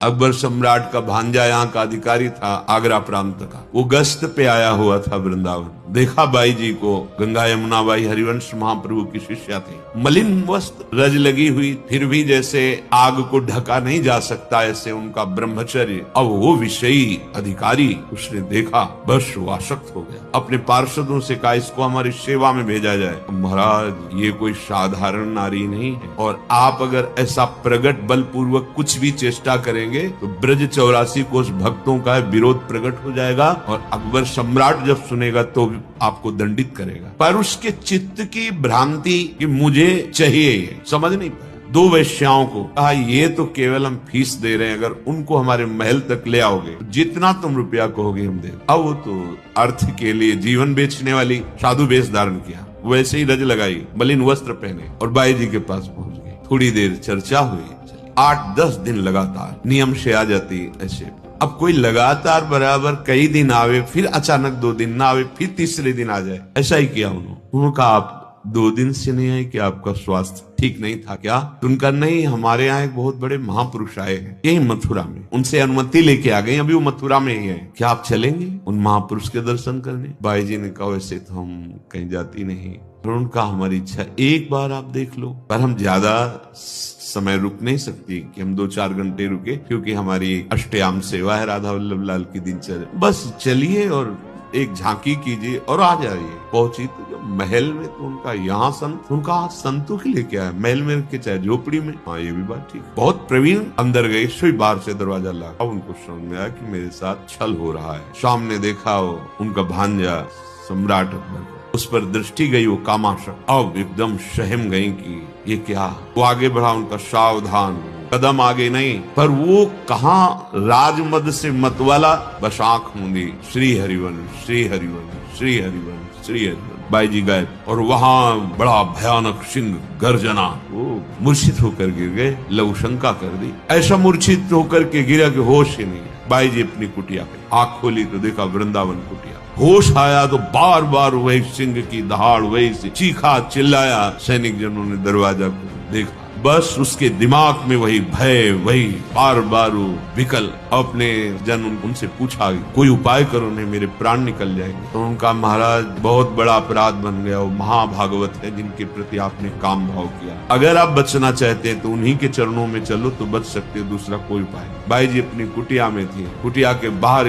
अकबर सम्राट का भांजा यहाँ का अधिकारी था, आगरा प्रांत का। वो गश्त पे आया हुआ था वृंदावन। देखा बाई जी को, गंगा यमुना बाई हरिवंश महाप्रभु की शिष्या थी, मलिन वस्त्र, रज लगी हुई, फिर भी जैसे आग को ढका नहीं जा सकता ऐसे उनका ब्रह्मचर्य। अब वो विषयी अधिकारी उसने देखा, बस वो आसक्त हो गया। अपने पार्षदों से कहा इसको हमारी सेवा में भेजा जाए। महाराज ये कोई साधारण नारी नहीं है, और आप अगर ऐसा प्रगट बलपूर्वक कुछ भी चेष्टा करेंगे तो ब्रज 84 कोष भक्तों का विरोध प्रकट हो जाएगा, और अकबर सम्राट जब सुनेगा तो आपको दंडित करेगा। पर उसके चित्त की भ्रांति कि मुझे चाहिए, ये समझ नहीं पाया। दो वेश्याओं को कहा ये तो केवल हम फीस दे रहे हैं, अगर उनको हमारे महल तक ले आओगे तो जितना तुम रुपया कहोगे हम दे। अब वो तो अर्थ के लिए जीवन बेचने वाली साधु वेश धारण किया, वैसे ही रज लगाई, मलिन वस्त्र पहने और बाई जी के पास पहुंच गई। थोड़ी देर चर्चा हुई, 8-10 दिन लगातार नियम से आ जाती ऐसे। अब कोई लगातार बराबर कई दिन आवे, फिर अचानक 2 दिन ना आवे, फिर तीसरे दिन आ जाए, ऐसा ही किया उन्होंने कहा आप 2 दिन से नहीं आए कि आपका स्वास्थ्य ठीक नहीं था क्या? उनका नहीं, हमारे यहाँ एक बहुत बड़े महापुरुष आए हैं यही मथुरा में, उनसे अनुमति लेके आ गए, अभी वो मथुरा में ही है, क्या आप चलेंगे उन महापुरुष के दर्शन करने? बाई जी ने कहा वैसे तो हम कहीं जाती नहीं, उनका हमारी इच्छा एक बार आप देख लो, पर हम ज्यादा समय रुक नहीं सकती कि हम 2-4 घंटे रुके, क्योंकि हमारी अष्टयाम सेवा है राधा वल्लभ लाल की दिनचर्या। बस चलिए और एक झांकी कीजिए और आ जाइए। पहुंची तो जब महल में, तो उनका यहाँ संत, उनका संतों के लिए क्या है, महल में रखे चाहे झोपड़ी में। हाँ ये भी बात ठीक। बहुत प्रवीण अंदर गए, सुई बार से दरवाजा लगा। अब उनको समझ में आया कि मेरे साथ छल हो रहा है। सामने देखा वो उनका भांजा सम्राट अकबर, उस पर दृष्टि गई, वो कामाशक। अब एकदम सहम गई कि ये क्या। वो आगे बढ़ा, उनका सावधान, कदम आगे नहीं, पर वो कहाँ राजमद से मतवाला, बस आंख मूंदी, श्री हरिवंश, श्री हरिवंश, श्री हरिवंश, श्री हरिवंश। बाई जी गए और वहां बड़ा भयानक सिंह गर्जना। वो मूर्छित होकर गिर गए, लघु शंका कर दी, ऐसा मूर्छित होकर के गिरा कि होश ही नहीं। बाई जी अपनी कुटिया पे आंख खोली तो देखा वृंदावन कुटिया। होश आया तो बार बार वही सिंह की दहाड़, वही से चीखा चिल्लाया। सैनिक जनों ने दरवाजा को देखा, बस उसके दिमाग में वही भय, वही बार बार विकल। अपने जन उनसे पूछा कोई उपाय करो, नहीं मेरे प्राण निकल जाएंगे। तो उनका महाराज बहुत बड़ा अपराध बन गया, वो महाभागवत है जिनके प्रति आपने काम भाव किया। अगर आप बचना चाहते हैं तो उन्हीं के चरणों में चलो तो बच सकते हो, दूसरा कोई उपाय नहीं। बाई जी अपनी कुटिया में थी, कुटिया के बाहर